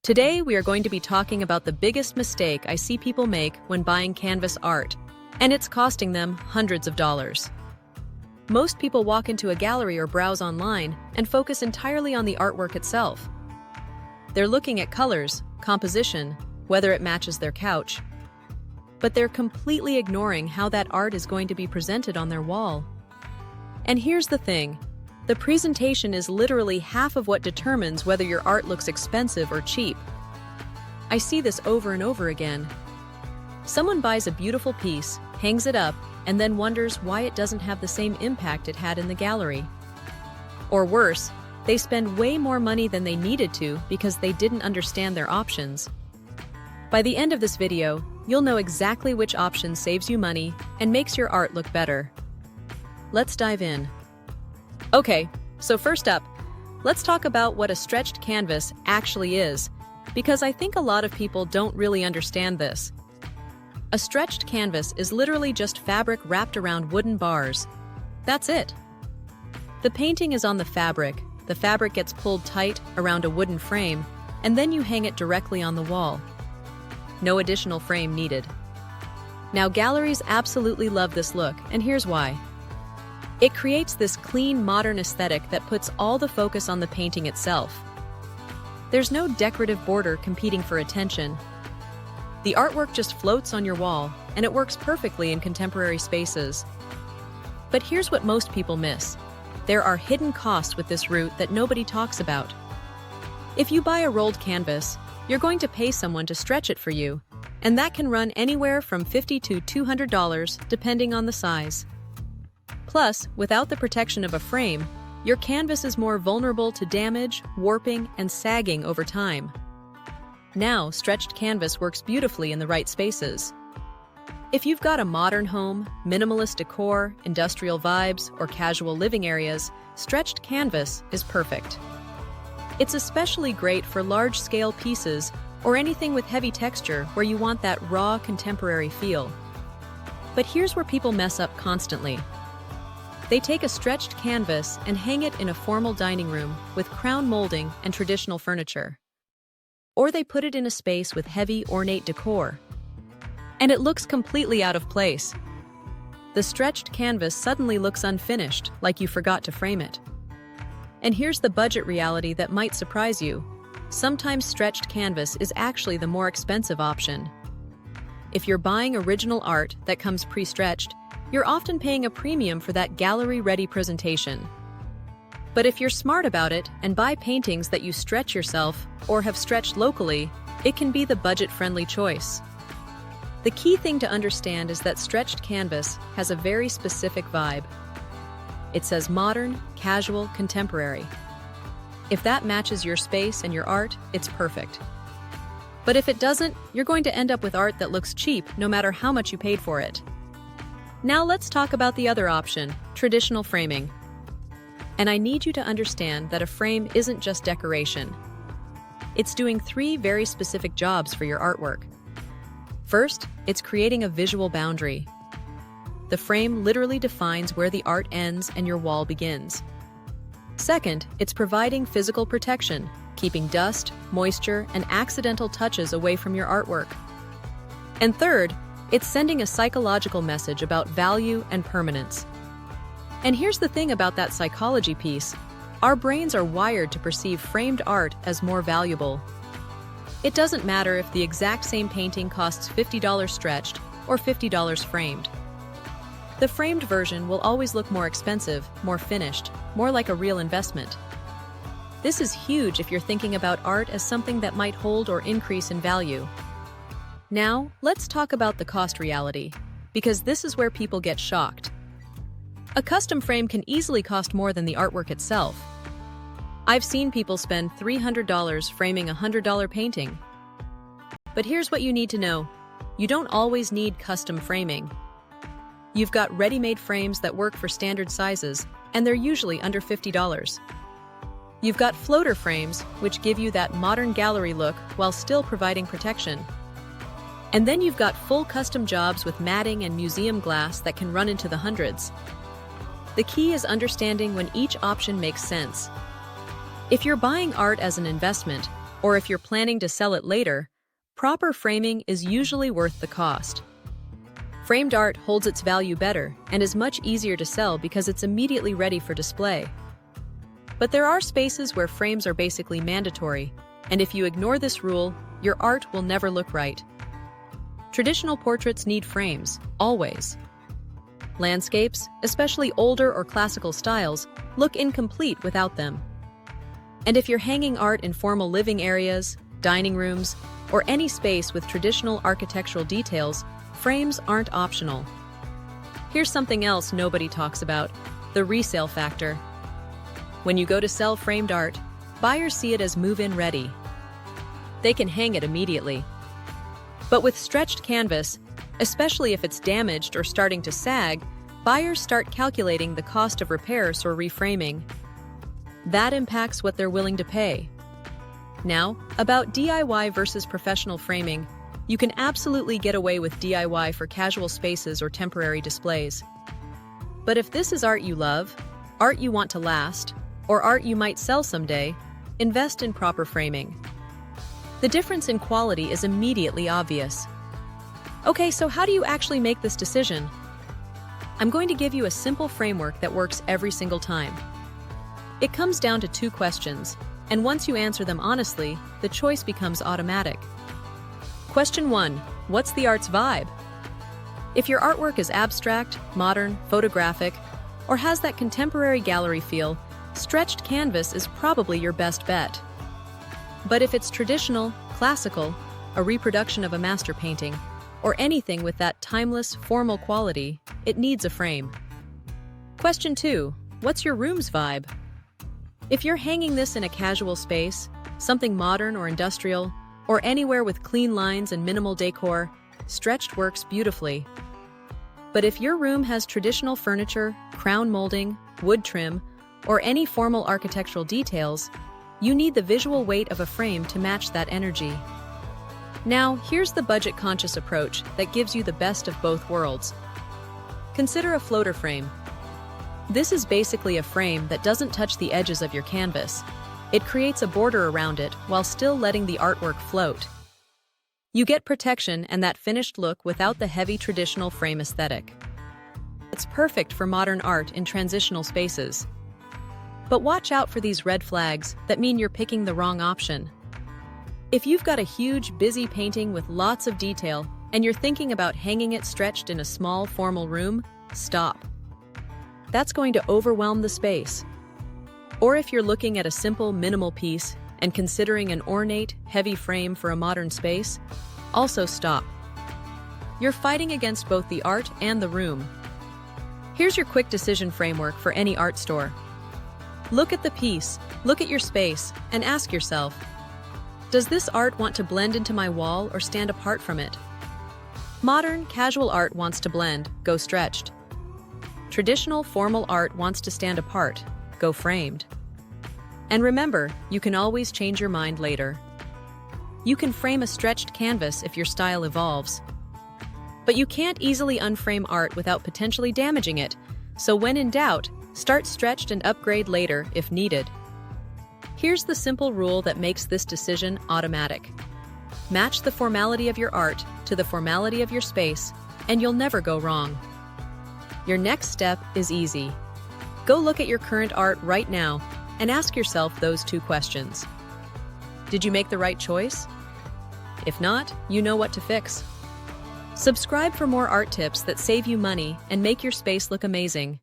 Today, we are going to be talking about the biggest mistake I see people make when buying canvas art, and it's costing them hundreds of dollars. Most people walk into a gallery or browse online and focus entirely on the artwork itself. They're looking at colors, composition, whether it matches their couch, but they're completely ignoring how that art is going to be presented on their wall. And here's the thing. The presentation is literally half of what determines whether your art looks expensive or cheap. I see this over and over again. Someone buys a beautiful piece, hangs it up, and then wonders why it doesn't have the same impact it had in the gallery. Or worse, they spend way more money than they needed to because they didn't understand their options. By the end of this video, you'll know exactly which option saves you money and makes your art look better. Let's dive in. Okay, so first up, let's talk about what a stretched canvas actually is, because I think a lot of people don't really understand this. A stretched canvas is literally just fabric wrapped around wooden bars. That's it. The painting is on the fabric gets pulled tight around a wooden frame, and then you hang it directly on the wall. No additional frame needed. Now, galleries absolutely love this look, and here's why. It creates this clean, modern aesthetic that puts all the focus on the painting itself. There's no decorative border competing for attention. The artwork just floats on your wall, and it works perfectly in contemporary spaces. But here's what most people miss. There are hidden costs with this route that nobody talks about. If you buy a rolled canvas, you're going to pay someone to stretch it for you, and that can run anywhere from $50 to $200 depending on the size. Plus, without the protection of a frame, your canvas is more vulnerable to damage, warping, and sagging over time. Now, stretched canvas works beautifully in the right spaces. If you've got a modern home, minimalist decor, industrial vibes, or casual living areas, stretched canvas is perfect. It's especially great for large-scale pieces or anything with heavy texture where you want that raw, contemporary feel. But here's where people mess up constantly. They take a stretched canvas and hang it in a formal dining room with crown molding and traditional furniture. Or they put it in a space with heavy, ornate decor. And it looks completely out of place. The stretched canvas suddenly looks unfinished, like you forgot to frame it. And here's the budget reality that might surprise you. Sometimes stretched canvas is actually the more expensive option. If you're buying original art that comes pre-stretched, you're often paying a premium for that gallery-ready presentation. But if you're smart about it and buy paintings that you stretch yourself or have stretched locally, it can be the budget-friendly choice. The key thing to understand is that stretched canvas has a very specific vibe. It says modern, casual, contemporary. If that matches your space and your art, it's perfect. But if it doesn't, you're going to end up with art that looks cheap no matter how much you paid for it. Now let's talk about the other option, traditional framing. And I need you to understand that a frame isn't just decoration. It's doing three very specific jobs for your artwork. First, it's creating a visual boundary. The frame literally defines where the art ends and your wall begins. Second, it's providing physical protection, keeping dust, moisture, and accidental touches away from your artwork. And third, it's sending a psychological message about value and permanence. And here's the thing about that psychology piece. Our brains are wired to perceive framed art as more valuable. It doesn't matter if the exact same painting costs $50 stretched or $50 framed. The framed version will always look more expensive, more finished, more like a real investment. This is huge if you're thinking about art as something that might hold or increase in value. Now, let's talk about the cost reality, because this is where people get shocked. A custom frame can easily cost more than the artwork itself. I've seen people spend $300 framing a $100 painting. But here's what you need to know. You don't always need custom framing. You've got ready-made frames that work for standard sizes, and they're usually under $50. You've got floater frames, which give you that modern gallery look while still providing protection. And then you've got full custom jobs with matting and museum glass that can run into the hundreds. The key is understanding when each option makes sense. If you're buying art as an investment, or if you're planning to sell it later, proper framing is usually worth the cost. Framed art holds its value better and is much easier to sell because it's immediately ready for display. But there are spaces where frames are basically mandatory, and if you ignore this rule, your art will never look right. Traditional portraits need frames, always. Landscapes, especially older or classical styles, look incomplete without them. And if you're hanging art in formal living areas, dining rooms, or any space with traditional architectural details, frames aren't optional. Here's something else nobody talks about: the resale factor. When you go to sell framed art, buyers see it as move-in ready. They can hang it immediately. But with stretched canvas, especially if it's damaged or starting to sag, buyers start calculating the cost of repairs or reframing. That impacts what they're willing to pay. Now, about DIY versus professional framing, you can absolutely get away with DIY for casual spaces or temporary displays. But if this is art you love, art you want to last, or art you might sell someday, invest in proper framing. The difference in quality is immediately obvious. Okay, so how do you actually make this decision? I'm going to give you a simple framework that works every single time. It comes down to 2 questions, and once you answer them honestly, the choice becomes automatic. Question 1. What's the art's vibe? If your artwork is abstract, modern, photographic, or has that contemporary gallery feel, stretched canvas is probably your best bet. But if it's traditional, classical, a reproduction of a master painting, or anything with that timeless, formal quality, it needs a frame. Question 2. What's your room's vibe? If you're hanging this in a casual space, something modern or industrial, or anywhere with clean lines and minimal decor, stretched works beautifully. But if your room has traditional furniture, crown molding, wood trim, or any formal architectural details, you need the visual weight of a frame to match that energy. Now, here's the budget-conscious approach that gives you the best of both worlds. Consider a floater frame. This is basically a frame that doesn't touch the edges of your canvas. It creates a border around it while still letting the artwork float. You get protection and that finished look without the heavy traditional frame aesthetic. It's perfect for modern art in transitional spaces. But watch out for these red flags that mean you're picking the wrong option. If you've got a huge, busy painting with lots of detail and you're thinking about hanging it stretched in a small, formal room, stop. That's going to overwhelm the space. Or if you're looking at a simple, minimal piece and considering an ornate, heavy frame for a modern space, also stop. You're fighting against both the art and the room. Here's your quick decision framework for any art store. Look at the piece, look at your space, and ask yourself, does this art want to blend into my wall or stand apart from it? Modern, casual art wants to blend, go stretched. Traditional, formal art wants to stand apart, go framed. And remember, you can always change your mind later. You can frame a stretched canvas if your style evolves. But you can't easily unframe art without potentially damaging it, so when in doubt, start stretched and upgrade later if needed. Here's the simple rule that makes this decision automatic. Match the formality of your art to the formality of your space, and you'll never go wrong. Your next step is easy. Go look at your current art right now and ask yourself those 2 questions. Did you make the right choice? If not, you know what to fix. Subscribe for more art tips that save you money and make your space look amazing.